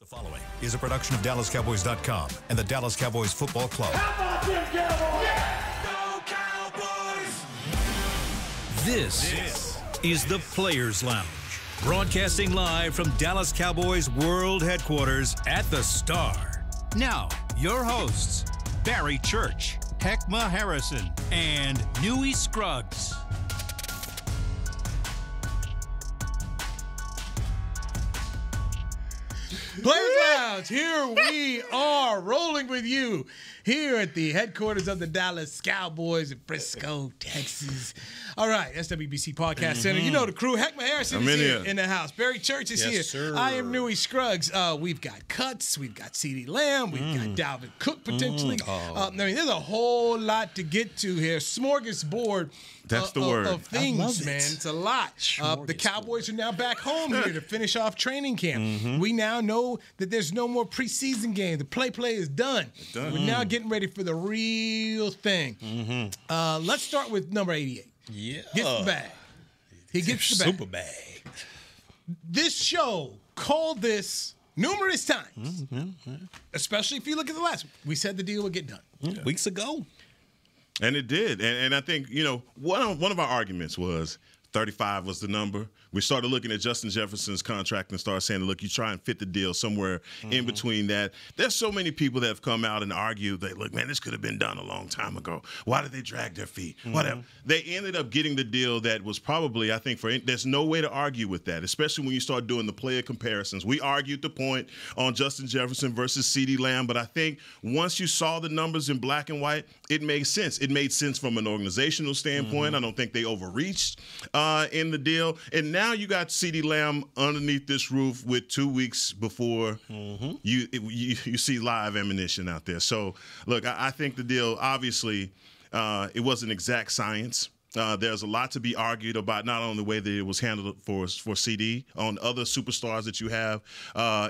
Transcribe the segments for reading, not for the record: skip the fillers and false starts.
Following is a production of DallasCowboys.com and the Dallas Cowboys Football Club. How about them Cowboys? Yeah! Go Cowboys! This is the Players Lounge, broadcasting live from Dallas Cowboys World Headquarters at the Star. Now, your hosts, Barry Church, Hek'ma Harrison, and Newy Scruggs. Players Lounge, here we are rolling with you here at the headquarters of the Dallas Cowboys in Frisco, Texas. All right, SWBC Podcast Center. You know the crew. Hek'ma Harrison is here in the house. Barry Church is here. Sir. I am Newy Scruggs. We've got Cuts. We've got CeeDee Lamb. We've got Dalvin Cook potentially. I mean, there's a whole lot to get to here. Smorgasbord. That's the word. Of things, man. It's a lot. The Cowboys are now back home here to finish off training camp. We now know that there's no more preseason game. The play is done. We're now getting ready for the real thing. Let's start with number 88. Yeah. Gets the bag. He gets the bag. Super bag. This show called this numerous times, especially if you look at the last one. We said the deal would get done. Weeks ago. And it did. And I think, you know, one of our arguments was 35 was the number. We started looking at Justin Jefferson's contract and started saying, look, you try and fit the deal somewhere in between that. There's so many people that have come out and argued that, look, man, this could have been done a long time ago. Why did they drag their feet? Whatever. They ended up getting the deal that was probably, I think, there's no way to argue with that, especially when you start doing the player comparisons. We argued the point on Justin Jefferson versus CeeDee Lamb, but I think once you saw the numbers in black and white, it made sense. It made sense from an organizational standpoint. I don't think they overreached in the deal. And now you got CeeDee Lamb underneath this roof with 2 weeks before you see live ammunition out there. So, look, I think the deal, obviously, it wasn't exact science. There's a lot to be argued about, not only the way that it was handled for CD, on other superstars that you have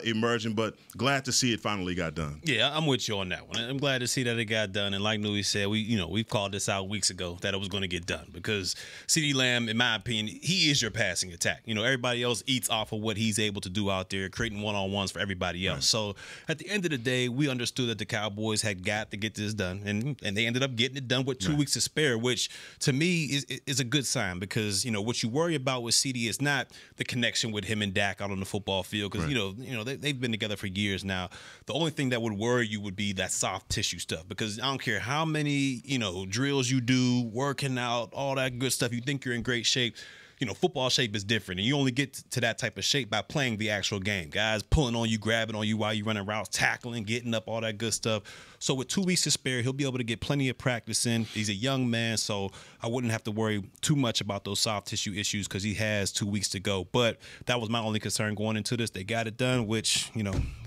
emerging, but glad to see it finally got done. Yeah, I'm with you on that one. I'm glad to see that it got done. And like Newy said, we've called this out weeks ago that it was going to get done because CeeDee Lamb, in my opinion, he is your passing attack. You know, everybody else eats off of what he's able to do out there, creating one-on-ones for everybody else. Right. So at the end of the day, we understood that the Cowboys had got to get this done, and they ended up getting it done with 2 weeks to spare, which to me is a good sign because, you know, what you worry about with CD is not the connection with him and Dak out on the football field because, you know they've been together for years now. The only thing that would worry you would be that soft tissue stuff because I don't care how many, drills you do, working out, all that good stuff, you think you're in great shape. You know, football shape is different, and you only get to that type of shape by playing the actual game. Guys pulling on you, grabbing on you while you're running routes, tackling, getting up, all that good stuff. So with 2 weeks to spare, he'll be able to get plenty of practice in. He's a young man, so I wouldn't have to worry too much about those soft tissue issues because he has 2 weeks to go. But that was my only concern going into this. They got it done, which,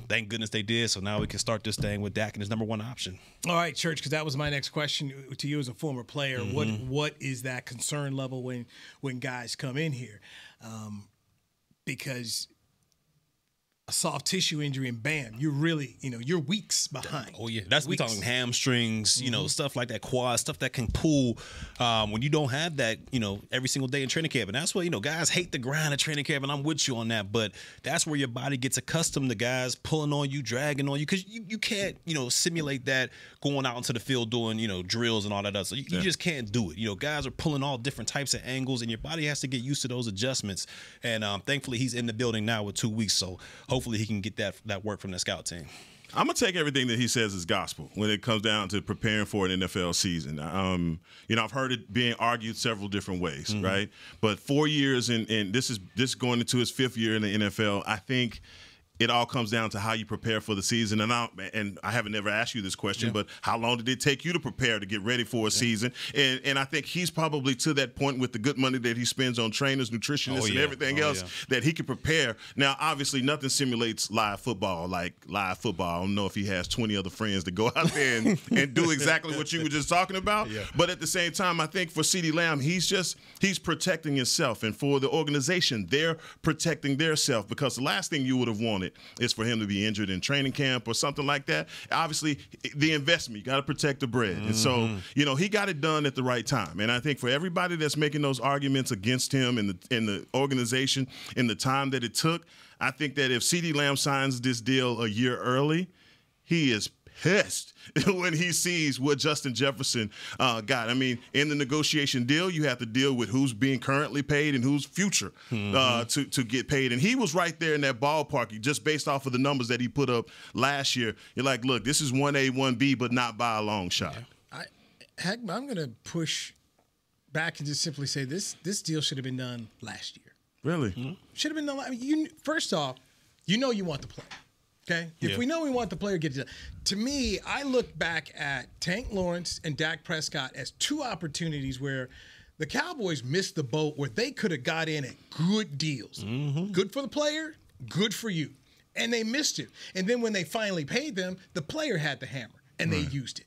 thank goodness they did. So now we can start this thing with Dak and his number one option. All right, Church, because that was my next question to you as a former player. What is that concern level when guys come in here? Because a soft tissue injury and bam, you're really, you're weeks behind. Oh, yeah. We're talking hamstrings, stuff like that, quad, stuff that can pull when you don't have that, every single day in training camp. And that's what, guys hate the grind of training camp, and I'm with you on that. But that's where your body gets accustomed to guys pulling on you, dragging on you, because you can't, simulate that going out into the field doing, drills and all that other stuff. You just can't do it. Guys are pulling all different types of angles, and your body has to get used to those adjustments. And thankfully, he's in the building now with 2 weeks, so hopefully he can get that work from the scout team. I'm going to take everything that he says as gospel when it comes down to preparing for an NFL season. I've heard it being argued several different ways, right? But 4 years, and this is going into his fifth year in the NFL, I think it all comes down to how you prepare for the season. And I haven't ever asked you this question, but how long did it take you to prepare to get ready for a season? And I think he's probably to that point with the good money that he spends on trainers, nutritionists, and everything else that he can prepare. Now, obviously, nothing simulates live football like live football. I don't know if he has 20 other friends to go out there and do exactly what you were just talking about. Yeah. But at the same time, I think for CeeDee Lamb, he's protecting himself. And for the organization, they're protecting their self, because the last thing you would have wanted it is for him to be injured in training camp or something like that. Obviously, the investment, you got to protect the bread. And so, he got it done at the right time. And I think for everybody that's making those arguments against him in the organization in the time that it took, I think that if CeeDee Lamb signs this deal a year early, he is pissed when he sees what Justin Jefferson got. I mean, in the negotiation deal, you have to deal with who's being currently paid and who's future to get paid. And he was right there in that ballpark, just based off of the numbers that he put up last year. You're like, look, this is 1A, 1B, but not by a long shot. Hek'ma, I'm going to push back and just simply say this deal should have been done last year. Really? Should have been done. I mean, first off, you want the player. Okay? If we know we want the player, get it done. To me, I look back at Tank Lawrence and Dak Prescott as two opportunities where the Cowboys missed the boat where they could have got in at good deals. Good for the player, good for you. And they missed it. And then when they finally paid them, the player had the hammer, and they used it.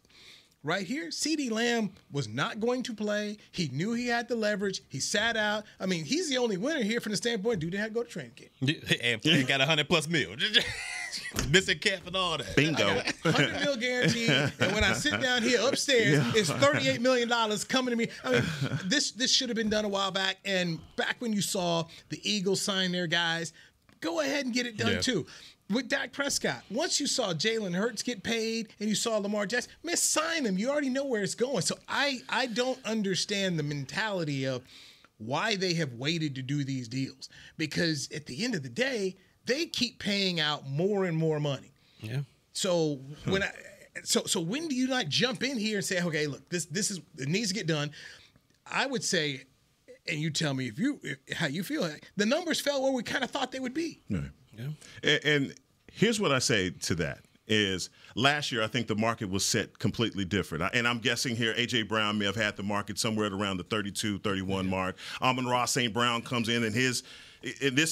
Right here, CeeDee Lamb was not going to play. He knew he had the leverage. He sat out. I mean, he's the only winner here from the standpoint, dude, they had to go to training camp. And got $100+ million. Missing cap and all that. Bingo. $100 million guaranteed. And when I sit down here upstairs, it's $38 million coming to me. I mean, this should have been done a while back. And back when you saw the Eagles sign their guys, go ahead and get it done too. With Dak Prescott, once you saw Jalen Hurts get paid and you saw Lamar Jackson, man, sign him. You already know where it's going. So I don't understand the mentality of why they have waited to do these deals. Because at the end of the day, they keep paying out more and more money. Yeah. So when do you not jump in here and say, okay, look, this it needs to get done? I would say, and you tell me how you feel. The numbers fell where we kind of thought they would be. Right. Yeah. And here's what I say to that is last year I think the market was set completely different. And I'm guessing here A.J. Brown may have had the market somewhere at around the 32, 31 mark. Amon-Ra St. Brown comes in and this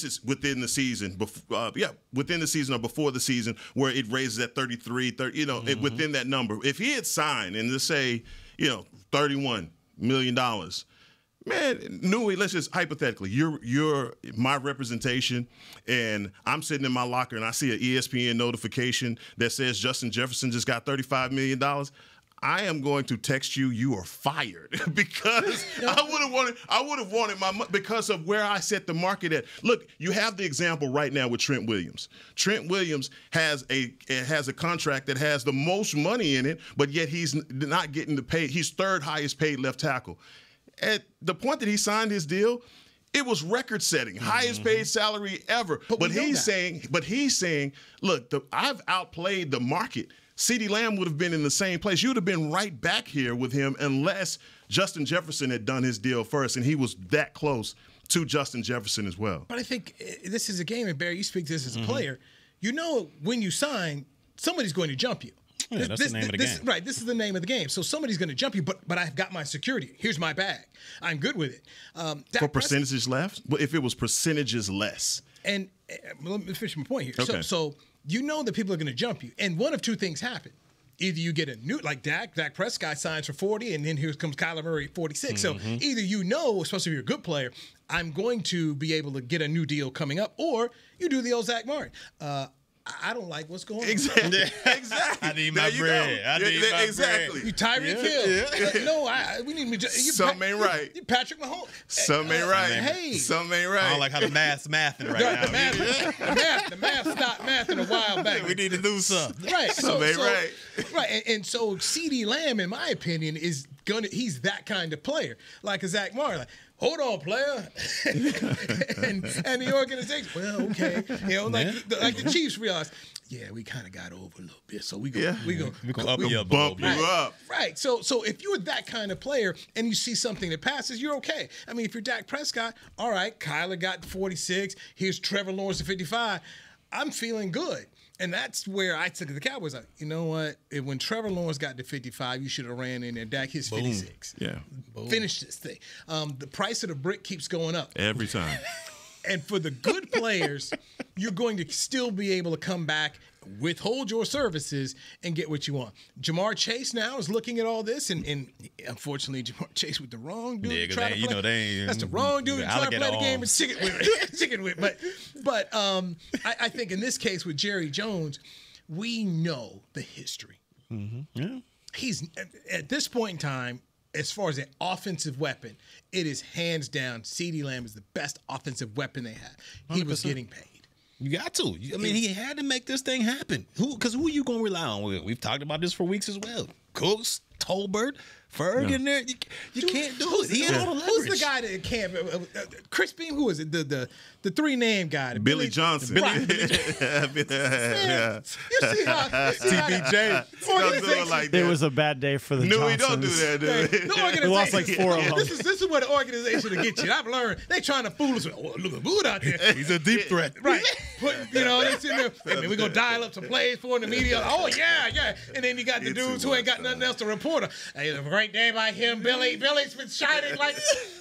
is within the season, within the season or before the season where it raises at 33, 30, within that number. If he had signed and let's say, $31 million, man, Newy, let's just hypothetically, you're my representation, and I'm sitting in my locker and I see an ESPN notification that says Justin Jefferson just got $35 million. I am going to text you, you are fired, because I would have wanted my money because of where I set the market at. Look, you have the example right now with Trent Williams. Trent Williams has a contract that has the most money in it, but yet he's not getting the pay. He's third highest paid left tackle. At the point that he signed his deal, it was record-setting, highest paid salary ever. But he's saying, look, I've outplayed the market. CeeDee Lamb would have been in the same place. You would have been right back here with him unless Justin Jefferson had done his deal first, and he was that close to Justin Jefferson as well. But I think this is a game, and Barry, you speak to this as a player. You know when you sign, somebody's going to jump you. Yeah, that's the name of the game. Right, this is the name of the game. So somebody's going to jump you, but I've got my security. Here's my bag. I'm good with it. For percentages less? Well, if it was percentages less. And let me finish my point here. Okay. So you know that people are going to jump you. And one of two things happen. Either you get a new, like Dak Prescott signs for 40, and then here comes Kyler Murray at 46. So either especially if you're a good player, I'm going to be able to get a new deal coming up, or you do the old Zach Martin. I don't like what's going on. Exactly. I need my bread. I need my bread. You Tyreek Hill. No, we need something ain't right. You Patrick Mahomes. Something ain't right. Hey. Something ain't right. I don't like how the math's mathing right now. The math stopped mathing a while back. We need to do something. Right. Something ain't right. Right. And so CeeDee Lamb, in my opinion, he's that kind of player. Like a Zach Martin. Like, hold on, player. and the organization, well, okay. Like the Chiefs realized, yeah, we kind of got over a little bit. So we go up you up, bump you up. Right. So if you're that kind of player and you see something that passes, you're okay. I mean, if you're Dak Prescott, all right, Kyler got 46. Here's Trevor Lawrence at 55. I'm feeling good. And that's where I took the Cowboys out. You know what? When Trevor Lawrence got to 55, you should have ran in there. Dak hits 56. Yeah. Finish this thing. The price of the brick keeps going up. Every time. And for the good players, you're going to still be able to come back, withhold your services, and get what you want. Jamar Chase now is looking at all this, and unfortunately, Jamar Chase with the wrong dude. Yeah, That's the wrong dude trying to play the game with chicken whip. But I think in this case with Jerry Jones, we know the history. Mm-hmm. Yeah. He's at this point in time, as far as an offensive weapon, it is hands down. CeeDee Lamb is the best offensive weapon they have. He 100%. was getting paid. You got to. I mean, he had to make this thing happen. Because who are you going to rely on? We've talked about this for weeks as well. Cooks, Tolbert, Ferg in there. You can't do it. He had all the leverage. Who's the guy that can't? Chris Beam, who is it? The three-name guy. Billy Johnson. Right. Yeah. You see how TPJ. It was a bad day for the Newy, Johnsons. don't do that, dude. The organization, We lost like 4 of them. This is what an organization will get you. I've learned they trying to fool us. Oh, look at Wood out there. He's a deep threat. Right. They sitting there, hey, man, we're going to dial up some plays for in the media. Oh, yeah. And then you got the dudes who ain't got nothing else to report. Hey, a great day by him, Billy. Billy's been shining like,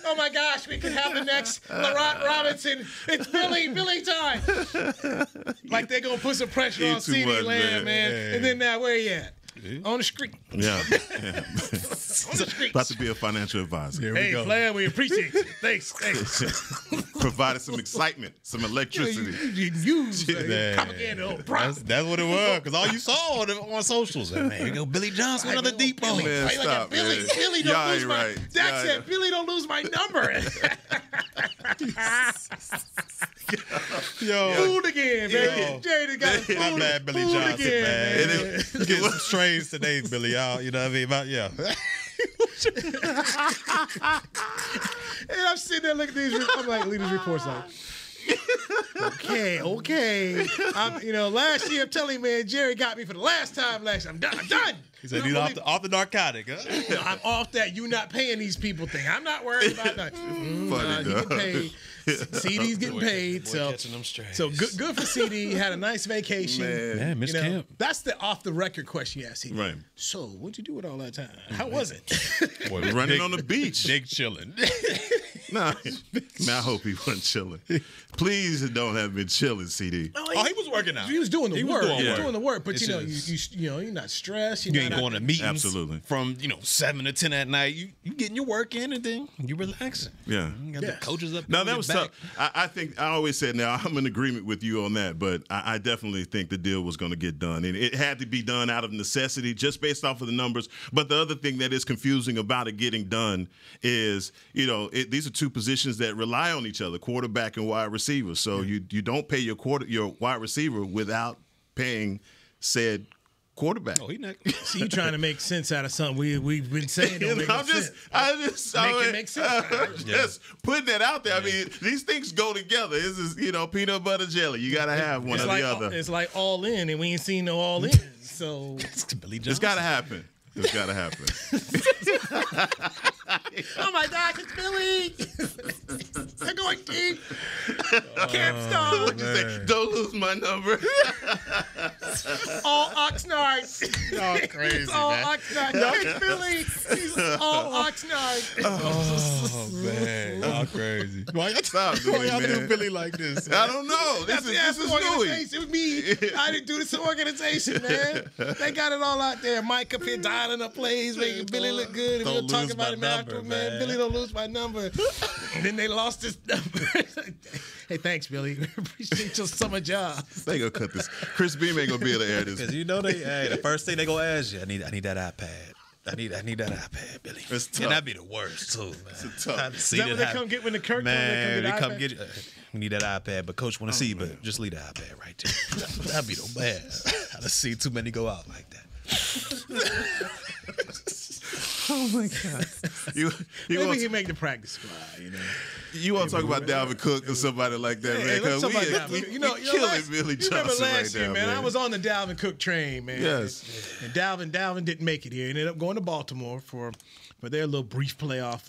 oh, my gosh, we could have the next Laurent Robinson. It's Billy time. Like they're going to put some pressure on CeeDee Lamb, man. And then now, where he at? On the street. Yeah. On the street. About to be a financial advisor. Hey, player, we appreciate you. Thanks. Provided some excitement, some electricity. You use propaganda on prop. That's what it was. Because all you saw on socials. Man, here go Billy Johnson, another deep ball. Man, Right, stop, Billy, man. Billy don't Y'all lose ain't my. right. Dak Y'all said, ain't- Billy don't lose my number. Yo. Fooled again, man. Jerry got My fooled, bad, Billy fooled Johnson, again, man. And You get some strains today, Billy. Y'all, you know what I mean? Yeah. And I'm sitting there looking at these. I'm like, lead these reports like. Okay. Last year I'm telling you, man, Jerry got me for the last time last year. I'm done. He said he's off the narcotic, huh? I'm off that you not paying these people thing. I'm not worried about that. Funny, He dog. getting paid. CD's getting paid. catching them strays. So good for CD. He had a nice vacation. Man, missed camp. That's the off the record question you ask CD. Right. So what'd you do with all that time? How was it? Boy, Running on the beach. Big chilling. Nah, man, I hope he wasn't chilling. Please don't have been chilling, CD. Oh, he was working out. He was doing the work. He was doing the work. But It's you're not stressed. You ain't going to meetings Absolutely. from 7 to 10 at night. You getting your work in and then you relaxing. Yeah. You got the coaches up. Now there that on was your tough. I think I always said now I'm in agreement with you on that, but I definitely think the deal was going to get done, and it had to be done out of necessity, just based off of the numbers. But the other thing that is confusing about it getting done is, these are two positions that rely on each other, quarterback and wide receiver. So you don't pay your wide receiver without paying said quarterback. Oh, he not. See, you trying to make sense out of something we've been saying. Don't make no sense. Make sense. Just putting that out there. I mean, these things go together. This is, peanut butter jelly. You got to have one or the other. It's like all in, and we ain't seen no all in. So Billy It's Johnson. got to happen. It's got to happen. oh my gosh, it's Billy. They're going deep. Can't stop. What'd you say? Don't lose my number. All Oxnard. Y'all crazy, It's all man. Oxnard. It's Billy. He's all Oxnard. Oh, man. Y'all crazy. Why y'all, Stop doing why y'all it, do man. Billy like this? I don't know. This is Newy. organization. It was me. I didn't do this organization, man. They got it all out there. Mike up here dialing up plays, making Billy look good. And Don't we'll talk lose about my him after, number, man. man. Billy don't lose my number. And then they lost his number. Hey, thanks, Billy. Appreciate your summer job. They gonna cut this. Chris Beam ain't gonna be able to air this. Because the first thing they gonna ask you, I need that iPad. I need that iPad, Billy. It's tough. And that'd be the worst too, man. It's tough. I've Is seen that it when they happen. come get when the Kirk Man, they they come iPad? get you. We need that iPad, but coach want to see you, but just leave the iPad right there. That'd be the bad. I done seen too many go out like that. Oh my God. Maybe he make the practice squad, You want to talk about Dalvin Cook or somebody like that, Hey, man? let's talk about we Dalvin. killing Billy You remember Johnson last right year, now, man. I was on the Dalvin Cook train, man. Yes. And Dalvin didn't make it here. He ended up going to Baltimore for their little brief playoff.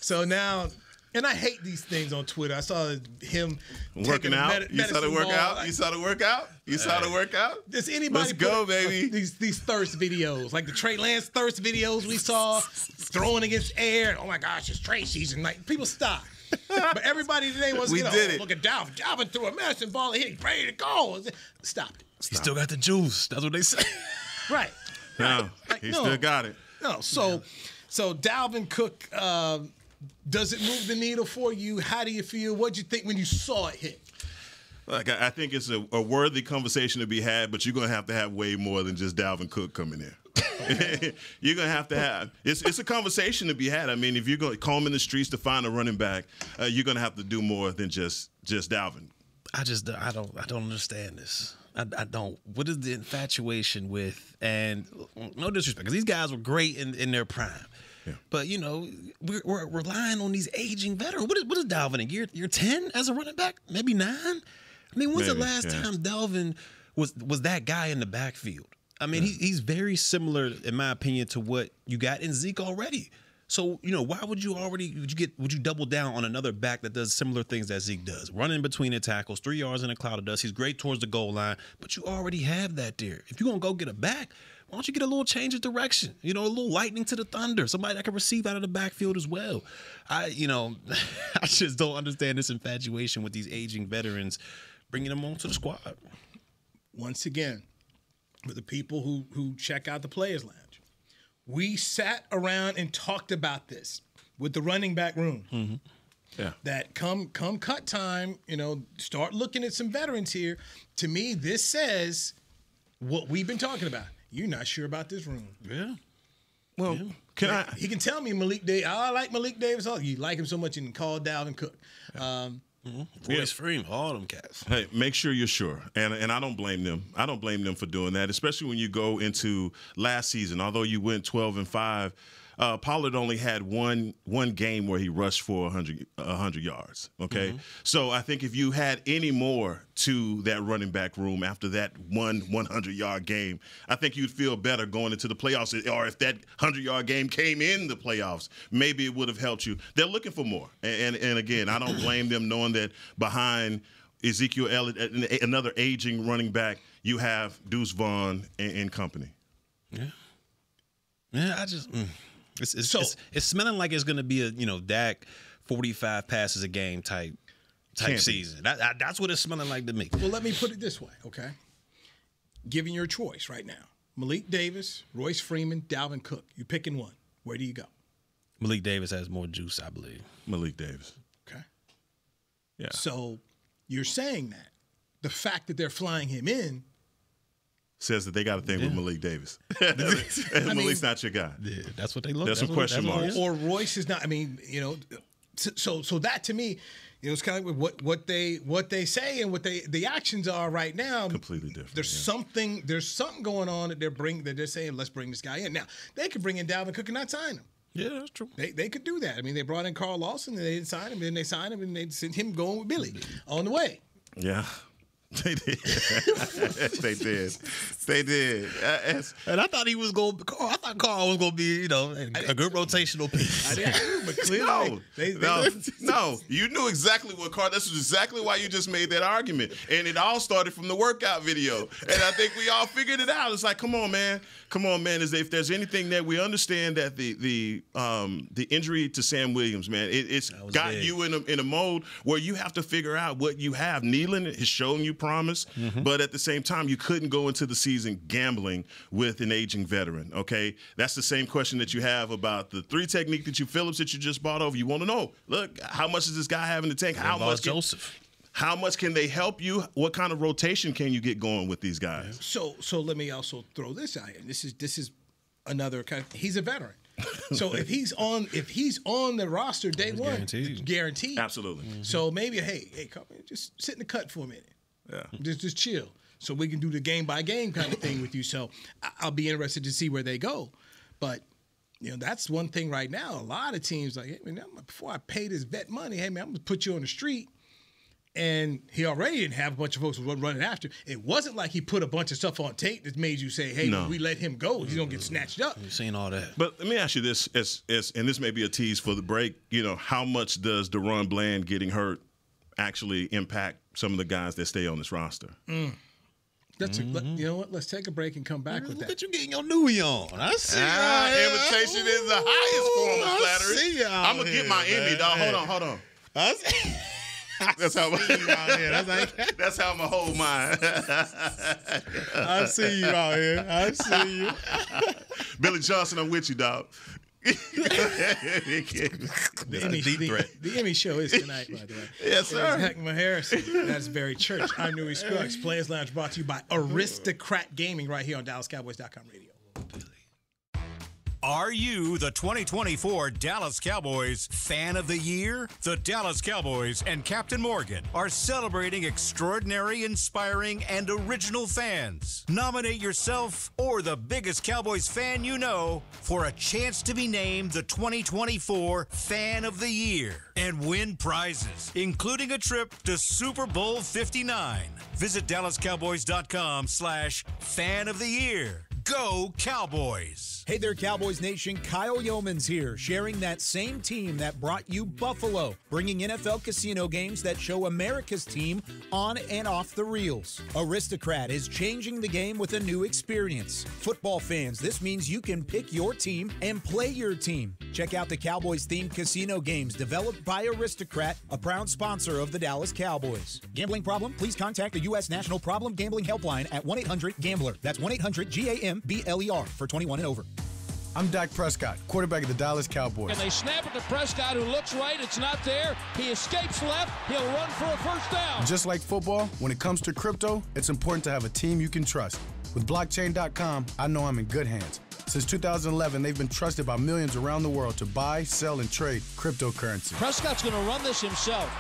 So now, And I hate these things on Twitter. I saw him working out. You saw the workout. You saw the workout. You saw the workout. Does anybody Let's go, baby? These thirst videos, like the Trey Lance thirst videos we saw, throwing against air. Oh my gosh, it's Trey season. Like people stop. But everybody today was, look at Dalvin. Dalvin threw a massive ball and he's ready to go. Stop it. He still got the juice. That's what they say. Right. No, he still got it. No, so Dalvin Cook, does it move the needle for you? How do you feel? What'd you think when you saw it hit? Like, I think it's a worthy conversation to be had, but you're going to have way more than just Dalvin Cook coming in. You're going to have it's a conversation to be had. I mean, if you're going to comb in the streets to find a running back, you're going to have to do more than just Dalvin. I don't understand this. I don't. What is the infatuation with? And no disrespect, because these guys were great in their prime. Yeah. But, we're relying on these aging veterans. What is Dalvin in year 10 as a running back? Maybe 9? I mean, when's the last time Dalvin was that guy in the backfield? I mean, he's very similar, in my opinion, to what you got in Zeke already. So, why would you double down on another back that does similar things that Zeke does? Running between the tackles, 3 yards in a cloud of dust. He's great towards the goal line, but you already have that there. If you're going to go get a back, why don't you get a little change of direction? A little lightning to the thunder. Somebody that can receive out of the backfield as well. I just don't understand this infatuation with these aging veterans, bringing them onto the squad. Once again, for the people who check out the Players Lounge, we sat around and talked about this with the running back room. Mm-hmm. Yeah. That come cut time, start looking at some veterans here. To me, this says what we've been talking about. You're not sure about this room. Yeah. Well, he can tell me Malik Davis. I like Malik Davis. You like him so much, you can call Dalvin Cook. Royce Freeman, all them cats. Hey, make sure you're sure, and I don't blame them. I don't blame them for doing that, especially when you go into last season. Although you went 12-5, Pollard only had one game where he rushed for 100 yards. Okay, so I think if you had any more to that running back room after that 100-yard game, I think you'd feel better going into the playoffs. Or if that 100-yard game came in the playoffs, maybe it would have helped you. They're looking for more, and again, I don't blame them knowing that behind Ezekiel Elliott, another aging running back, you have Deuce Vaughn and company. Yeah, I just. It's smelling like it's going to be a Dak 45 passes a game type season. That's what it's smelling like to me. Well, let me put it this way, okay? Given your choice right now, Malik Davis, Royce Freeman, Dalvin Cook, you're picking one. Where do you go? Malik Davis has more juice, I believe. Malik Davis. Okay. Yeah. So you're saying that the fact that they're flying him in says that they got a thing with Malik Davis. Malik's not your guy. Yeah, that's what they look. There's some question marks. Or Royce is not. I mean, so that to me, it's kind of what they say and what the actions are right now. Completely different. There's something going on that they're saying, let's bring this guy in. Now they could bring in Dalvin Cook and not sign him. Yeah, that's true. They could do that. I mean, they brought in Carl Lawson and they didn't sign him. Then they signed him and they sent him going with Billy on the way. Yeah. They did. They did. And I thought he was going. I thought Carl was going to be, a good rotational piece. I did too, but clearly, no. You knew exactly what Carl. This was exactly why you just made that argument, and it all started from the workout video. And I think we all figured it out. It's like, come on, man. If there's anything that we understand that the injury to Sam Williams, man, it's got big. You in a mode where you have to figure out what you have. Nealon has shown you promise, but at the same time, you couldn't go into the season gambling with an aging veteran, okay? That's the same question that you have about the 3 technique that Phillips that you just bought over. You want to know, look, how much does this guy have in the tank? How much can they help you? What kind of rotation can you get going with these guys? So let me also throw this out here. This is another kind of, he's a veteran. So if he's on the roster day one, it's guaranteed. Absolutely. So maybe, hey, come in, just sit in the cut for a minute. Yeah. Just chill. So we can do the game by game kind of thing with you. So I'll be interested to see where they go. But that's one thing right now. A lot of teams like, hey man, before I pay this vet money, hey man, I'm gonna put you on the street. And he already didn't have a bunch of folks who were running after. It wasn't like he put a bunch of stuff on tape that made you say, hey, when we let him go, he's going to get snatched up. You've seen all that. But let me ask you this, and this may be a tease for the break. How much does Deron Bland getting hurt actually impact some of the guys that stay on this roster? You know what? Let's take a break and come back with that. Look at you getting your Newy on. I see. Imitation is the highest form of flattery. See y'all I'm going to get my Emmy, dog. Hold on. I see. That's how you out here. That's how I'm going to hold mine. I see you out here. I see you. Billy Johnson, I'm with you, dog. The Emmy show is tonight, by the way. Yes, sir. Hek'ma Harrison. That's Barry Church. I'm Newy Scruggs. Players Lounge brought to you by Aristocrat Gaming right here on DallasCowboys.com radio. Are you the 2024 Dallas Cowboys Fan of the Year? The Dallas Cowboys and Captain Morgan are celebrating extraordinary, inspiring, and original fans. Nominate yourself or the biggest Cowboys fan you know for a chance to be named the 2024 Fan of the Year and win prizes, including a trip to Super Bowl 59. Visit DallasCowboys.com/Fan of the Year. Go Cowboys! Hey there, Cowboys Nation. Kyle Yeomans here, sharing that same team that brought you Buffalo, bringing NFL casino games that show America's team on and off the reels. Aristocrat is changing the game with a new experience. Football fans, this means you can pick your team and play your team. Check out the Cowboys-themed casino games developed by Aristocrat, a proud sponsor of the Dallas Cowboys. Gambling problem? Please contact the U.S. National Problem Gambling Helpline at 1-800-GAMBLER. That's 1-800-GAMBLER for 21 and over. I'm Dak Prescott, quarterback of the Dallas Cowboys. And they snap it to Prescott, who looks right. It's not there. He escapes left. He'll run for a first down. Just like football, when it comes to crypto, it's important to have a team you can trust. With blockchain.com, I know I'm in good hands. Since 2011, they've been trusted by millions around the world to buy, sell, and trade cryptocurrency. Prescott's going to run this himself.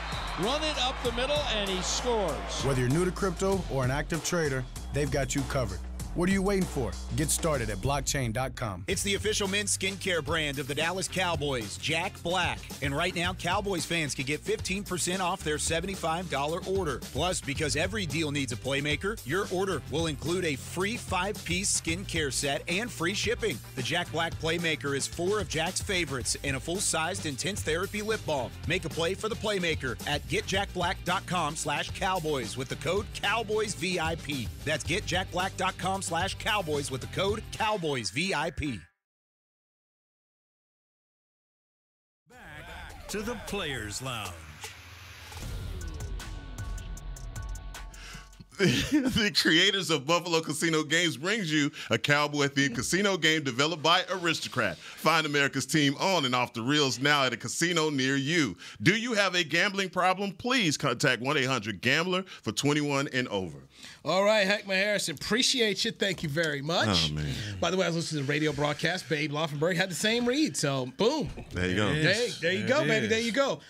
Run it up the middle, and he scores. Whether you're new to crypto or an active trader, they've got you covered. What are you waiting for? Get started at blockchain.com. It's the official men's skincare brand of the Dallas Cowboys, Jack Black. And right now, Cowboys fans can get 15% off their $75 order. Plus, because every deal needs a playmaker, your order will include a free 5-piece skincare set and free shipping. The Jack Black Playmaker is 4 of Jack's favorites and a full-sized intense therapy lip balm. Make a play for the Playmaker at getjackblack.com/Cowboys with the code CowboysVIP. That's getjackblack.com/Cowboys with the code CowboysVIP. Back to the Players Lounge. The creators of Buffalo Casino Games brings you a cowboy-themed casino game developed by Aristocrat. Find America's team on and off the reels now at a casino near you. Do you have a gambling problem? Please contact 1-800-GAMBLER for 21 and over. All right, Hek'ma Harrison, appreciate you. Thank you very much. Oh, man. By the way, I was listening to the radio broadcast. Babe Laufenberg had the same read, so boom. There you go. There you go, baby. There you go.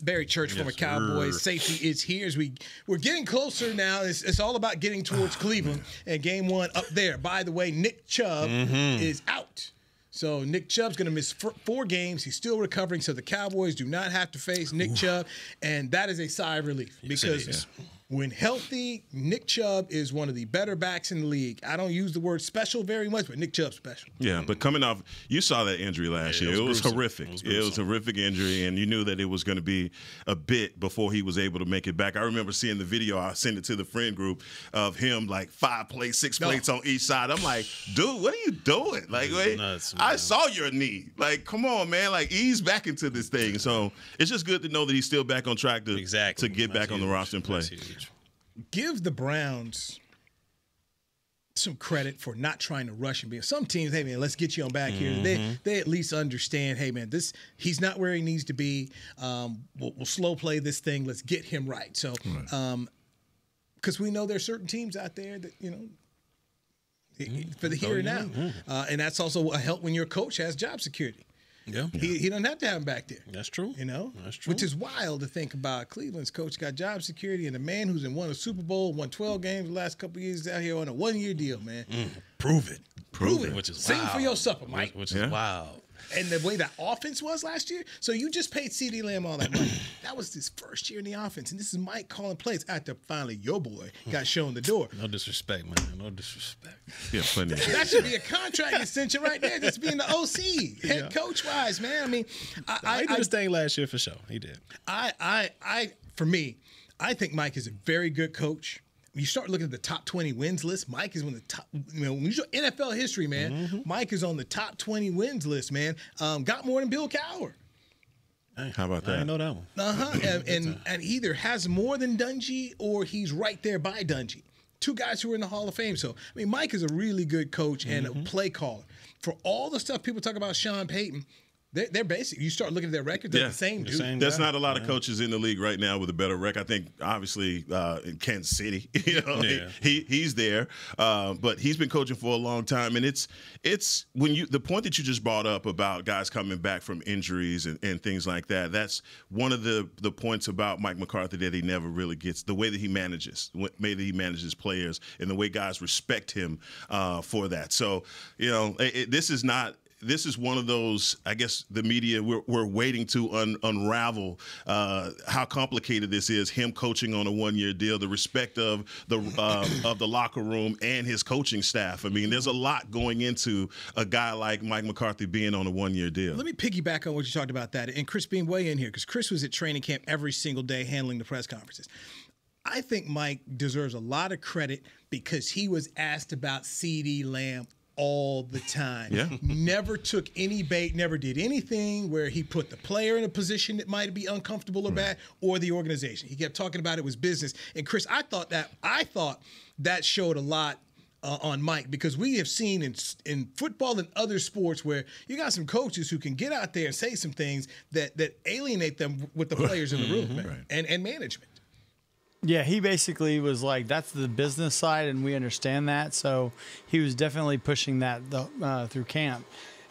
Barry Church, former Cowboys safety, is here. As we're getting closer now. It's all about getting towards Cleveland and game 1 up there. By the way, Nick Chubb is out. So Nick Chubb's going to miss 4 games. He's still recovering, so the Cowboys do not have to face Nick Chubb, and that is a sigh of relief because when healthy, Nick Chubb is one of the better backs in the league. I don't use the word special very much, but Nick Chubb's special. Yeah, but coming off, you saw that injury last year. It was horrific. It was a horrific injury, and you knew that it was going to be a bit before he was able to make it back. I remember seeing the video. I sent it to the friend group of him, like 5 plates, 6 plates on each side. I'm like, dude, what are you doing? Like, wait, I saw your knee. Like, come on, man. Like, ease back into this thing. So it's just good to know that he's still back on track to get back on the roster and play. Give the Browns some credit for not trying to rush him. Some teams, hey, man, let's get you on back here. They at least understand, hey, man, he's not where he needs to be. We'll slow play this thing. Let's get him right. So, because we know there's certain teams out there that, for the here and now. And that's also a help when your coach has job security. Yeah. He doesn't have to have him back there. That's true. That's true. Which is wild to think about. Cleveland's coach got job security, and a man who's won a Super Bowl, won 12 games the last couple of years out here on a 1-year deal, man. Prove it. Prove it. Which is Sing wild. for your supper, Mike. Which is wild. and the way that offense was last year. So you just paid CeeDee Lamb all that money. That was his first year in the offense, and this is Mike calling plays after finally your boy got shown the door. No disrespect, man. No disrespect. Yeah, plenty. That should be a contract extension right there. Just being the OC, head coach wise, man. I mean, he did his thing last year for sure. He did. For me, I think Mike is a very good coach. When you start looking at the top 20 wins list, Mike is one of the top. When you show NFL history, man, Mike is on the top 20 wins list, man. Got more than Bill Cowher. How about that? I didn't know that one. And either has more than Dungy or he's right there by Dungy. Two guys who are in the Hall of Fame. So, I mean, Mike is a really good coach and a play caller. For all the stuff people talk about Sean Payton, they're basic. You start looking at their record, they're the same dude. There's not a lot of coaches in the league right now with a better record. I think, obviously, in Kansas City, he's there, but he's been coaching for a long time. And it's when the point that you just brought up about guys coming back from injuries and things like that. That's one of the points about Mike McCarthy that he never really gets. The way that he manages, players, and the way guys respect him for that. So, this is one of those, I guess, the media, we're waiting to unravel how complicated this is, him coaching on a one-year deal, the respect of the locker room and his coaching staff. I mean, there's a lot going into a guy like Mike McCarthy being on a one-year deal. Let me piggyback on what you talked about that, and Chris being way in here, because Chris was at training camp every single day handling the press conferences. I think Mike deserves a lot of credit because he was asked about CeeDee Lamb all the time. Yeah. Never took any bait, never did anything where he put the player in a position that might be uncomfortable or bad, or the organization. He kept talking about it was business. And Chris, I thought that showed a lot on Mike, because we have seen in football and other sports where you got some coaches who can get out there and say some things that alienate them with the players in the room and management. Yeah, he basically was like, that's the business side, and we understand that. So he was definitely pushing that through camp.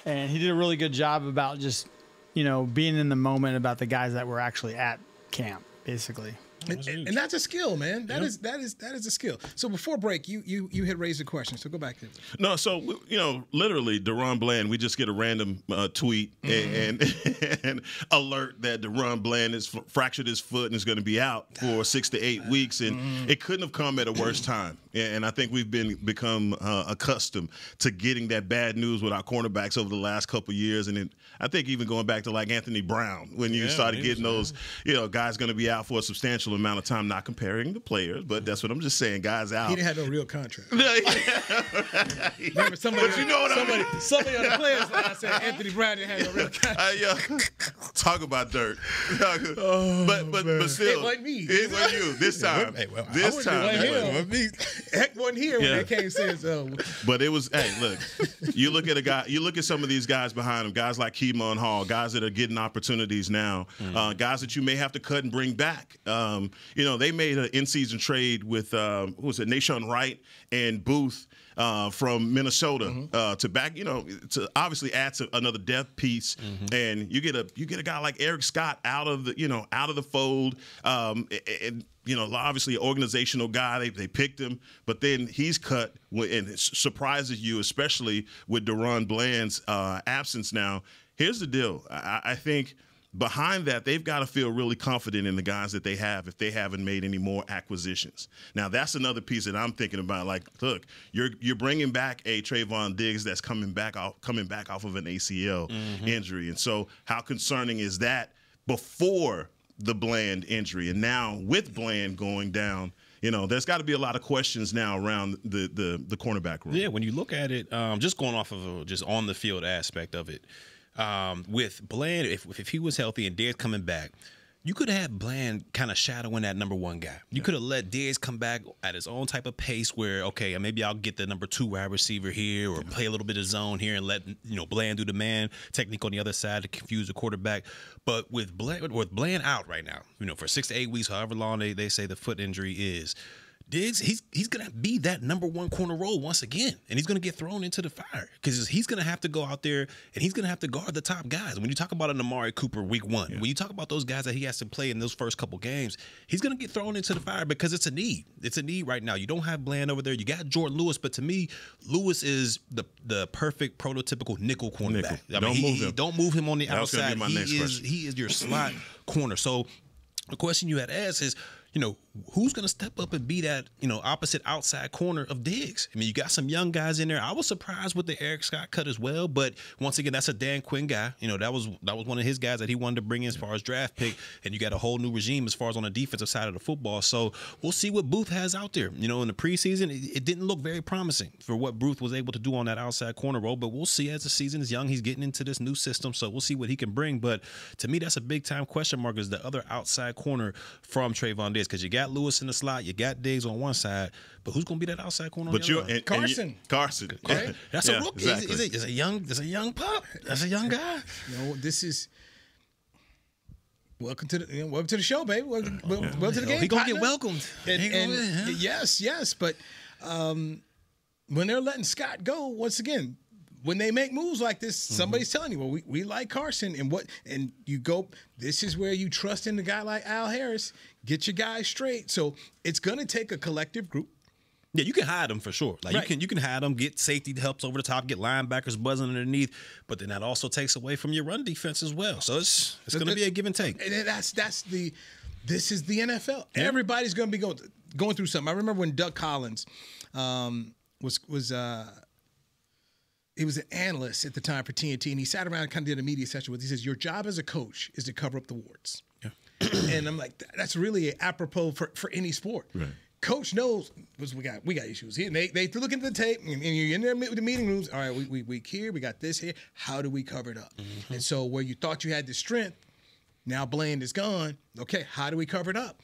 And he did a really good job about just, being in the moment about the guys that were actually at camp, basically. And that's a skill, man. That is a skill. So before break, you had raised a question. So go back to it. No, so literally, DaRon Bland. We just get a random tweet and alert that DaRon Bland has fractured his foot and is going to be out for 6 to 8 weeks, and it couldn't have come at a worse time. And I think we've become accustomed to getting that bad news with our cornerbacks over the last couple of years, and I think even going back to like Anthony Brown, when you started getting those, guys going to be out for a substantial amount of time. Not comparing the players, but that's what I'm just saying. Guys out. He didn't have no real contract. Remember somebody on the players line said Anthony Brown didn't have no real contract. Talk about dirt. But still, it wasn't me. It wasn't you this time. This time, Heck wasn't here when they came saying so. But it was. Hey, look, you look at a guy. You look at some of these guys behind him. Guys like Hek'ma and Hall. Guys that are getting opportunities now. Guys that you may have to cut and bring back. They made an in-season trade with who was it, Nashon Wright and Booth from Minnesota to back, to obviously add to another depth piece, and you get a guy like Eric Scott out of the fold, and obviously an organizational guy. They picked him, but then he's cut, and it surprises you, especially with DaRon Bland's absence now. Here's the deal. I think behind that, they've got to feel really confident in the guys that they have if they haven't made any more acquisitions. Now, that's another piece that I'm thinking about. Like, look, you're bringing back a Trayvon Diggs that's coming back off of an ACL injury, and so how concerning is that before the Bland injury, and now with Bland going down? There's got to be a lot of questions now around the cornerback room. Yeah, when you look at it, just going off of just on the field aspect of it. With Bland, if he was healthy and Diggs coming back, you could have had Bland kind of shadowing that number one guy. You could have let Diggs come back at his own type of pace where, okay, maybe I'll get the number 2 wide receiver here or play a little bit of zone here and let Bland do the man technique on the other side to confuse the quarterback. But with Bland out right now, for 6 to 8 weeks, however long they say the foot injury is, Diggs, he's going to be that number one corner role once again, and he's going to get thrown into the fire because he's going to have to go out there and he's going to have to guard the top guys. When you talk about an Amari Cooper week 1, when you talk about those guys that he has to play in those first couple games, he's going to get thrown into the fire because it's a need. It's a need right now. You don't have Bland over there. You got Jordan Lewis, but to me, Lewis is the perfect prototypical nickel cornerback. Don't move him. Don't move him on the outside. Question. He is your slot corner. So the question you had asked is, who's going to step up and be that, opposite outside corner of Diggs? I mean, you got some young guys in there. I was surprised with the Eric Scott cut as well, but once again, that's a Dan Quinn guy. That was one of his guys that he wanted to bring in as far as draft pick, and you got a whole new regime as far as on the defensive side of the football. So we'll see what Booth has out there. In the preseason, it didn't look very promising for what Booth was able to do on that outside corner role, but we'll see as the season is young. He's getting into this new system, so we'll see what he can bring. But to me, that's a big-time question mark is the other outside corner from Trayvon Diggs, because you got Lewis in the slot, you got Diggs on one side, but who's going to be that outside corner on the other? Carson. Right? That's a rookie. Exactly. It's a young pup. That's a young guy. This is welcome to the show, baby. Welcome to the game. He gonna get welcomed. Yes, but when they're letting Scott go, once again, when they make moves like this, somebody's telling you, well, we like Carson, and you go, this is where you trust in the guy like Al Harris. Get your guys straight. So it's going to take a collective group. Yeah, you can hide them for sure. Like you can hide them, get safety helps over the top, get linebackers buzzing underneath, but then that also takes away from your run defense as well. So it's going to be a give and take. And this is the NFL. Yeah. Everybody's going to be going through something. I remember when Doug Collins he was an analyst at the time for TNT, and he sat around and kind of did a media session with. He says, "Your job as a coach is to cover up the warts." Yeah. And I'm like, that's really apropos for any sport. Right. Coach knows we got issues here. They look into the tape, and you're in there with the meeting rooms. All right, we here, we got this here. How do we cover it up? Mm-hmm. And so where you thought you had the strength, now Bland is gone. Okay, how do we cover it up?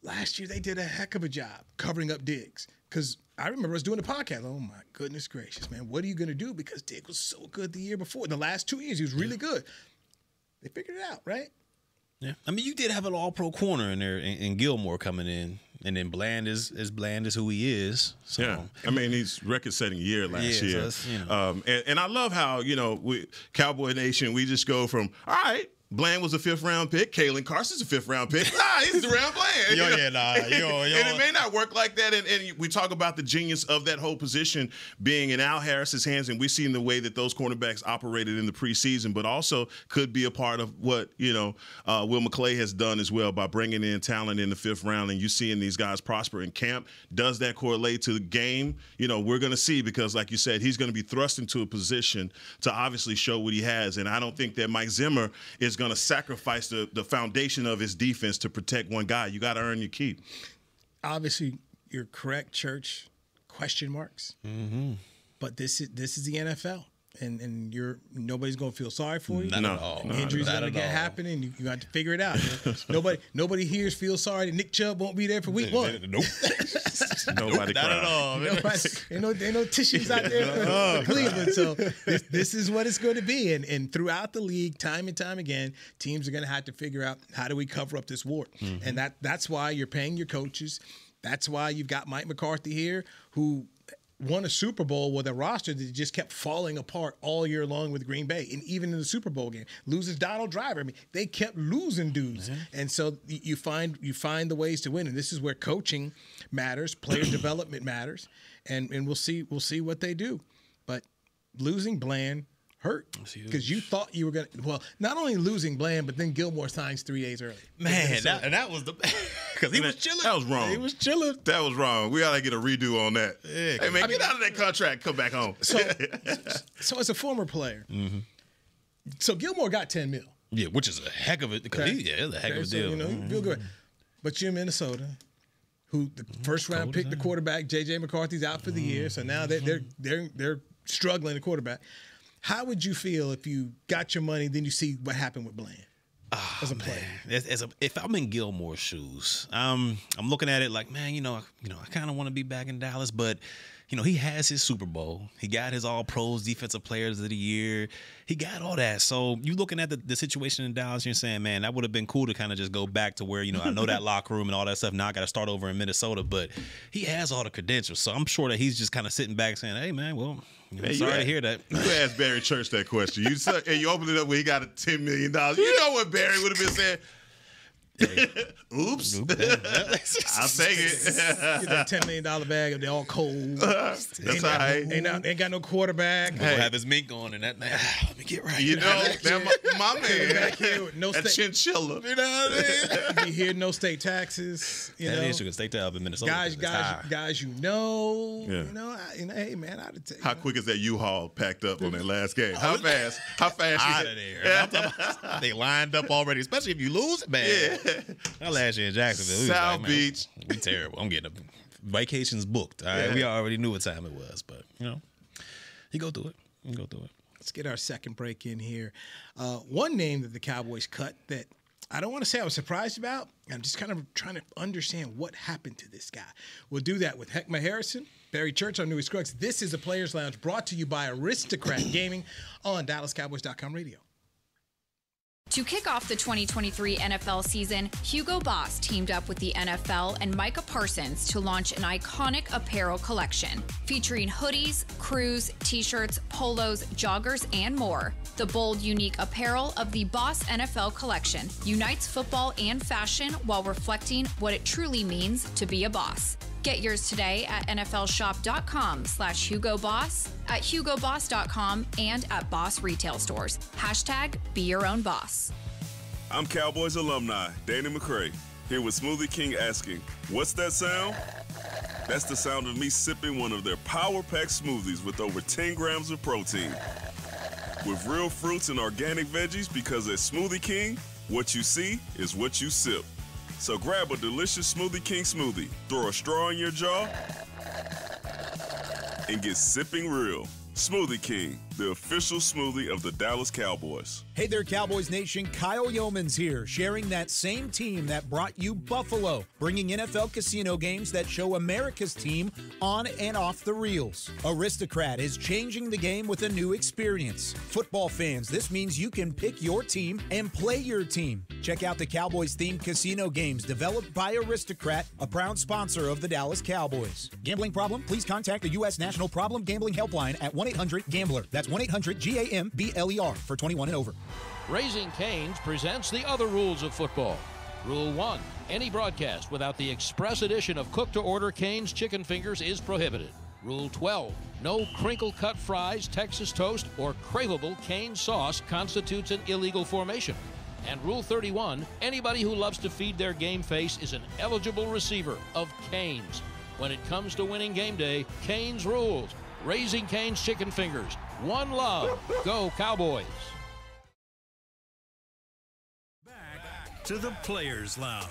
Last year they did a heck of a job covering up Diggs, because I remember us doing a podcast. Oh my goodness gracious, man! What are you gonna do? Because Diggs was so good the year before. In the last 2 years, he was really good. They figured it out, right? Yeah, I mean, you did have an All-Pro corner in there, and Gilmore coming in, and then Bland is who he is. So. Yeah, I mean, he's record-setting year last year, and I love how we Cowboy Nation, we just go from all right. Bland was a 5th-round pick. Kalen Carson's a 5th-round pick. He's around Bland. And it may not work like that. And we talk about the genius of that whole position being in Al Harris's hands, and we've seen the way that those cornerbacks operated in the preseason, but also could be a part of what Will McClay has done as well by bringing in talent in the 5th round, and you seeing these guys prosper in camp. Does that correlate to the game? We're going to see, because, like you said, he's going to be thrust into a position to obviously show what he has, and I don't think that Mike Zimmer is going to sacrifice the foundation of his defense to protect one guy. You got to earn your keep. Obviously, you're correct, Church. Question marks. Mm-hmm. But this is the NFL, and nobody's going to feel sorry for you. Not at all. Injuries are going to happen, and you got to figure it out. Nobody here feels sorry that Nick Chubb won't be there for week 1. Nope. Nobody not at all. Ain't no tissues out there for Cleveland. So this is what it's going to be. And throughout the league, time and time again, teams are going to have to figure out, how do we cover up this wart? Mm-hmm. And that's why you're paying your coaches. That's why you've got Mike McCarthy here, who won a Super Bowl with a roster that just kept falling apart all year long with Green Bay. And even in the Super Bowl game, loses Donald Driver. I mean, they kept losing dudes. Mm-hmm. And so you find the ways to win. And this is where coaching matters, player development matters. And we'll see what they do. But losing Bland hurt, because you thought you were going to, well, not only losing Bland, but then Gilmore signs 3 days early. Man, that was the, because he was chilling. That was wrong. He was chilling. That was wrong. We got to get a redo on that. Yeah, hey, man, get out of that contract. Come back home. So as a former player, so Gilmore got $10 million. Yeah, which is a heck of it. It's a heck of a deal. You feel good. But you're in Minnesota, who the first round picked the quarterback. J.J. McCarthy's out for the year, so now they're struggling at quarterback. How would you feel if you got your money, then you see what happened with Bland as a player? If I'm in Gilmore's shoes, I'm looking at it like, man, I kind of want to be back in Dallas, but he has his Super Bowl. He got his All-Pros, Defensive Players of the Year. He got all that. So you looking at the situation in Dallas, you're saying, man, that would have been cool to kind of just go back to where, I know that locker room and all that stuff. Now I got to start over in Minnesota. But he has all the credentials. So I'm sure that he's just kind of sitting back saying, hey, man, well, sorry to hear that. You asked Barry Church that question. You opened it up when he got $10 million. You know what Barry would have been saying? Oops. I'll take it. Get that $10 million bag, and they're all cold. That's all right. Ain't got no quarterback. He'll have his mink on and that, man, let me get right. My man. Back here with no that state. chinchilla. You know what I mean? Be here, no state taxes. That is true. State tax in Minnesota. Guys, Yeah. Hey, man, I'd take. How quick is that U-Haul packed up on that last game? How fast? Out of there. They lined up already, especially if you lose, man. Yeah. That last year in Jacksonville, South Beach. We terrible. I'm getting vacations booked. All right, Yeah. we already knew what time it was, but you go through it. Let's get our second break in here. One name that the Cowboys cut that I don't want to say I was surprised about. I'm just kind of trying to understand what happened to this guy. We'll do that with Hek'ma Harrison, Barry Church on Newy Scruggs. This is the Players Lounge brought to you by Aristocrat Gaming on DallasCowboys.com radio. To kick off the 2023 NFL season, Hugo Boss teamed up with the NFL and Micah Parsons to launch an iconic apparel collection featuring hoodies, crews, t-shirts, polos, joggers, and more. The bold, unique apparel of the Boss NFL collection unites football and fashion while reflecting what it truly means to be a boss. Get yours today at nflshop.com/HugoBoss, at HugoBoss.com, and at Boss retail stores. #Be your own boss. I'm Cowboys alumni, Danny McCray, here with Smoothie King asking, what's that sound? That's the sound of me sipping one of their Power Pack smoothies with over 10 grams of protein. With real fruits and organic veggies, because at Smoothie King, what you see is what you sip. So grab a delicious Smoothie King smoothie, throw a straw in your jaw, and get sipping real. Smoothie King, the official smoothie of the Dallas Cowboys. Hey there, Cowboys Nation. Kyle Yeomans here, sharing that same team that brought you Buffalo, bringing NFL casino games that show America's team on and off the reels. Aristocrat is changing the game with a new experience. Football fans, this means you can pick your team and play your team. Check out the Cowboys-themed casino games developed by Aristocrat, a proud sponsor of the Dallas Cowboys. Gambling problem? Please contact the U.S. National Problem Gambling Helpline at 1-800-GAMBLER. That's 1-800-GAMBLER for 21 and over. Raising Cane's presents the other rules of football. Rule 1, any broadcast without the express edition of cook-to-order Cane's chicken fingers is prohibited. Rule 12, no crinkle-cut fries, Texas toast, or craveable Cane's sauce constitutes an illegal formation. And Rule 31, anybody who loves to feed their game face is an eligible receiver of Cane's. When it comes to winning game day, Cane's rules. Raising Cane's chicken fingers. One love. Go Cowboys. Back to the Players Lounge.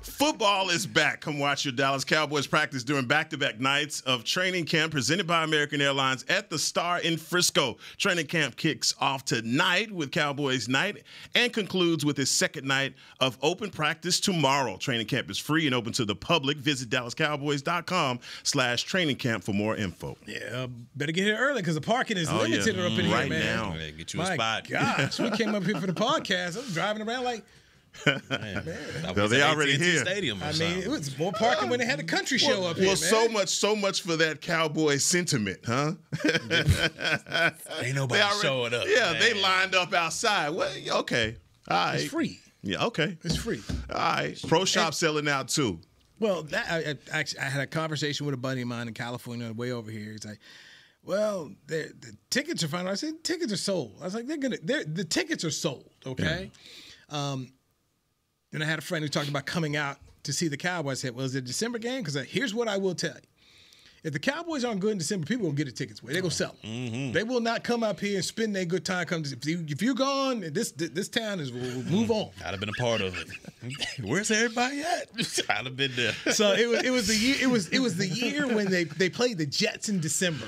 Football is back. Come watch your Dallas Cowboys practice during back-to-back nights of training camp presented by American Airlines at the Star in Frisco. Training camp kicks off tonight with Cowboys Night and concludes with its second night of open practice tomorrow. Training camp is free and open to the public. Visit DallasCowboys.com/training camp for more info. Yeah, better get here early because the parking is limited up in here, right man. now. Get you a spot. Gosh, we came up here for the podcast. I was driving around like, So they already here. Stadium it was more parking when they had a country show up here, man. So much for that Cowboy sentiment, huh? Ain't nobody showing up. Yeah, man. they lined up outside. Well, okay. All right. It's free. Yeah, okay. It's free. All right. Pro Shop selling out too. Well, I had a conversation with a buddy of mine in California on the way over here. He's like, well, the tickets are fine. I said, tickets are sold. I was like, the tickets are sold, okay? Yeah. And I had a friend who talked about coming out to see the Cowboys. I said, well, is it a December game? Because here's what I will tell you. If the Cowboys aren't good in December, people will get the tickets away. They're going to sell them. Mm-hmm. They will not come up here and spend their good time. If you're gone, this town will move on. I'd have been a part of it. Where's everybody at? I'd have been there. So it was the year when they played the Jets in December.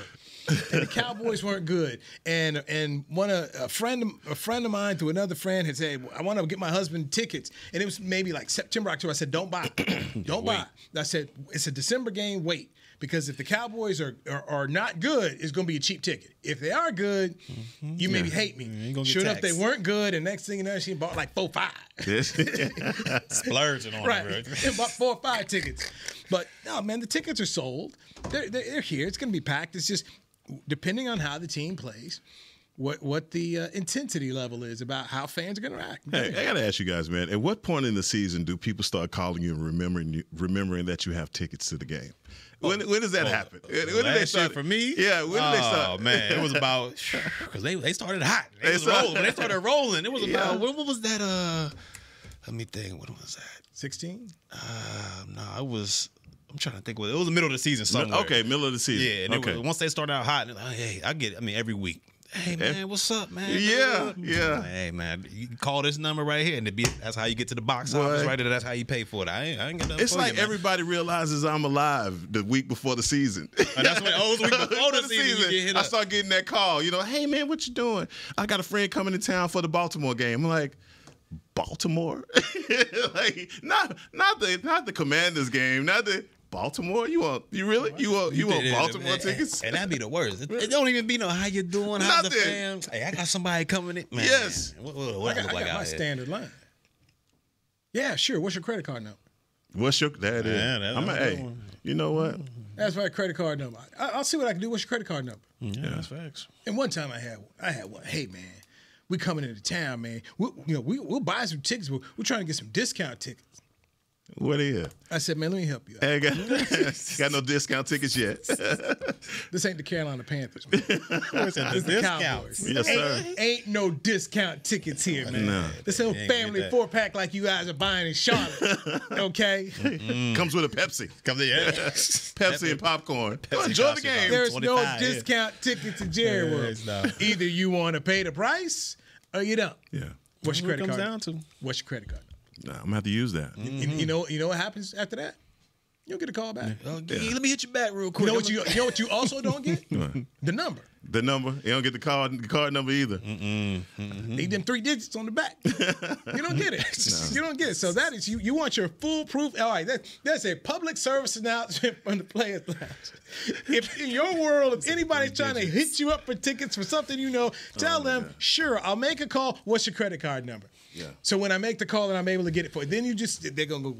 and the Cowboys weren't good. And a friend of mine to another friend had said, I want to get my husband tickets. And it was maybe like September, October. I said, don't buy. Don't buy. I said, it's a December game, wait. Because if the Cowboys are not good, it's going to be a cheap ticket. If they are good, you maybe hate me. Sure enough, they weren't good, and next thing you know, she bought like 4 or 5. Splurging on right. it, Right. Bought 4 or 5 tickets. But no, man, the tickets are sold. They're here. It's going to be packed. It's just depending on how the team plays, what the intensity level is about how fans are going to act. Hey, I got to ask you guys, man. At what point in the season do people start calling you and remembering that you have tickets to the game? When does that happen? When did they start? For me? Yeah, when did they start? Oh, man. It was about, because they started hot. They started rolling. It was about, what was that? Let me think. What was that? 16? No, it was, I'm trying to think. It was the middle of the season somewhere. Okay, middle of the season. Yeah, and once they started out hot, hey, every week. Hey, man, what's up, man? Yeah. Hey, man, you can call this number right here, and that's how you get to the box office right there. That's how you pay for it. I ain't got nothing It's for like you, man. everybody realizes I'm alive the week before the season. And that's when it was the week before the season. You get hit I up. start getting that call. Hey, man, what you doing? I got a friend coming to town for the Baltimore game. I'm like, Baltimore? Like, not the Commanders game, not the Baltimore? You want Baltimore tickets? And that'd be the worst. It don't even be no how you doing, how's the fam? Hey, I got somebody coming in. Man, yes. What I got my standard line. Yeah, sure. What's your credit card number? That is. One. You know what? That's my credit card number. I'll see what I can do. What's your credit card number? Yeah, that's facts. And one time I had one. Hey, man, we coming into town, man. We'll buy some tickets. We're trying to get some discount tickets. What is? I said, man, let me help you out. I got no discount tickets yet. This ain't the Carolina Panthers, man. This is the Cowboys. Yes, sir. Ain't no discount tickets here, man. No. This ain't a family 4-pack like you guys are buying in Charlotte. Okay? Comes with a Pepsi. Pepsi and popcorn. Enjoy the game. There's no discount tickets in Jerry World. Either you want to pay the price or you don't. Yeah. What's your credit card? Down to? What's your credit card? Nah, I'm gonna have to use that. You know what happens after that? You don't get a call back. Let me hit you back real quick. You know what you also don't get? The number. The number. You don't get the card number either. Need them 3 digits on the back. You don't get it. You don't get it. So that is you want your foolproof. All right, that's a public service announcement from the Players Lounge. If in your world, if anybody's trying to hit you up for tickets for something tell them, sure, I'll make a call. What's your credit card number? Yeah. So when I make the call and I'm able to get it for you, then they're gonna go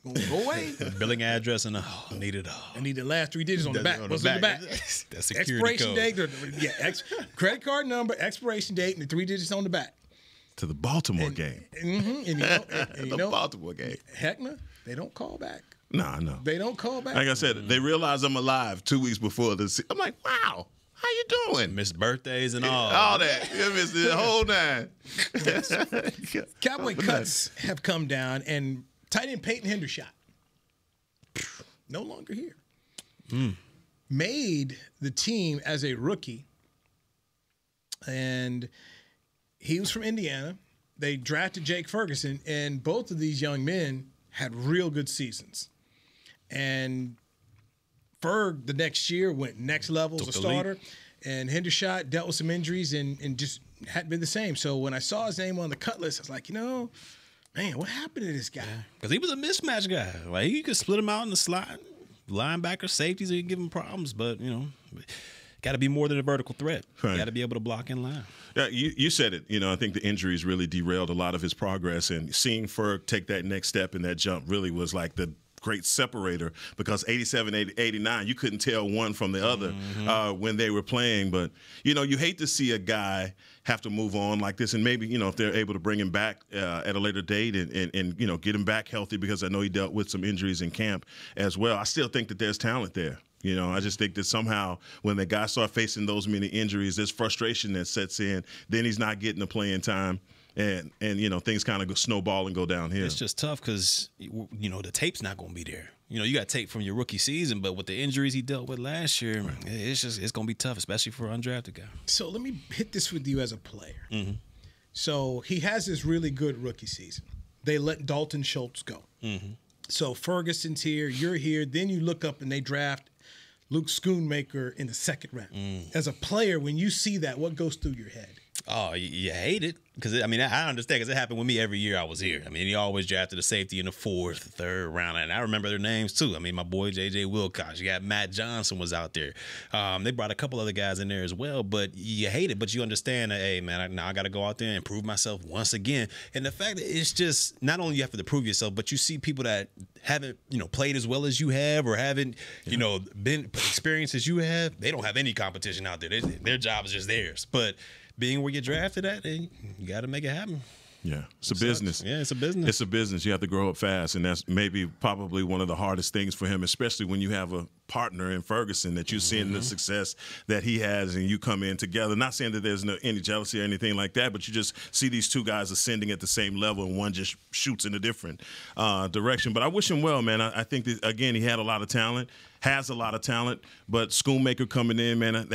away. Billing address and need it all. I need the last 3 digits on the back. What's on the back? That's security expiration code. date. Credit card number, expiration date, and the 3 digits on the back. To the Baltimore game. And the Baltimore game. Hek'ma, they don't call back. Nah, no. They don't call back. Like I said, they realize I'm alive 2 weeks before this. I'm like, wow. How you doing? Missed birthdays and all. All that. You missed the whole 9. Cowboy cuts have come down, and tight end Peyton Hendershot, no longer here. Made the team as a rookie, and he was from Indiana. They drafted Jake Ferguson, and both of these young men had real good seasons. And Ferg the next year went next level as a starter, and Hendershot dealt with some injuries and just hadn't been the same. So when I saw his name on the cut list, I was like, man, what happened to this guy? Because he was a mismatch guy. Like, you could split him out in the slot. Linebacker, safeties, you give him problems, but, got to be more than a vertical threat. Right. Got to be able to block in line. Yeah, you said it. I think the injuries really derailed a lot of his progress, and seeing Ferg take that next step and that jump really was like the great separator, because 87, 89, you couldn't tell one from the other when they were playing. But, you hate to see a guy have to move on like this, and maybe, if they're able to bring him back at a later date and get him back healthy, because I know he dealt with some injuries in camp as well. I still think that there's talent there. I just think that somehow when the guys start facing those many injuries, there's frustration that sets in. Then he's not getting the playing time. And things kind of snowball and go downhill. It's just tough because, the tape's not going to be there. You got tape from your rookie season, but with the injuries he dealt with last year, it's going to be tough, especially for an undrafted guy. So let me hit this with you as a player. So he has this really good rookie season. They let Dalton Schultz go. So Ferguson's here, you're here. Then you look up and they draft Luke Schoonmaker in the second round. As a player, when you see that, what goes through your head? Oh, you hate it? Because, I mean, I understand because it happened with me every year I was here. I mean, he always drafted a safety in the 4th, 3rd round. And I remember their names, too. I mean, my boy J.J. Wilcox. You got Matt Johnson was out there. They brought a couple other guys in there as well. But you hate it. But you understand that, hey, man, now I got to go out there and prove myself once again. And the fact that it's just not only you have to prove yourself, but you see people that haven't, played as well as you have or haven't, been experienced as you have. They don't have any competition out there. Their job is just theirs. But being where you're drafted at, you got to make it happen. Yeah, it's a business. Yeah, it's a business. It's a business. You have to grow up fast, and that's probably one of the hardest things for him, especially when you have a partner in Ferguson that you're seeing the success that he has, and you come in together. Not saying that there's any jealousy or anything like that, but you just see these two guys ascending at the same level, and one just shoots in a different direction. But I wish him well, man. I think that, again, he had a lot of talent, has a lot of talent, but Schoonmaker coming in, man,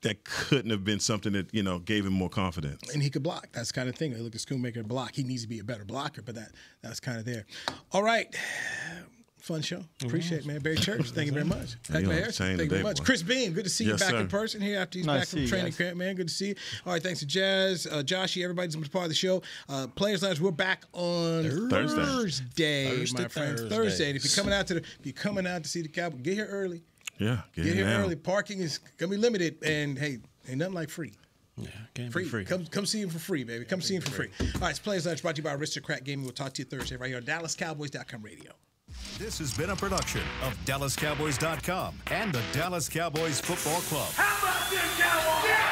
that couldn't have been something that, gave him more confidence. And he could block. That's the kind of thing. Look at Schoonmaker block. He needs to be a better blocker, but that's kind of there. All right. Fun show. Appreciate it, man. Barry Church, thank you very much. Hek'ma Harrison, thank you very much. Boy. Chris Bean, good to see you back in person here after he's back from training camp, man. Good to see you. All right, thanks to Jazz, Joshy, everybody's been part of the show. Players Lounge, we're back on Thursday, my friends. Thursday. And if you're coming out to see the Cowboys, get here early. Yeah, get here early. Parking is gonna be limited, and hey, ain't nothing like free. Yeah, can't free. Be free. Come see him for free, baby. Come see him for free. All right, it's Players Lunch brought to you by Aristocrat Gaming. We'll talk to you Thursday right here on DallasCowboys.com radio. This has been a production of DallasCowboys.com and the Dallas Cowboys Football Club. How about this, Cowboys? Yeah!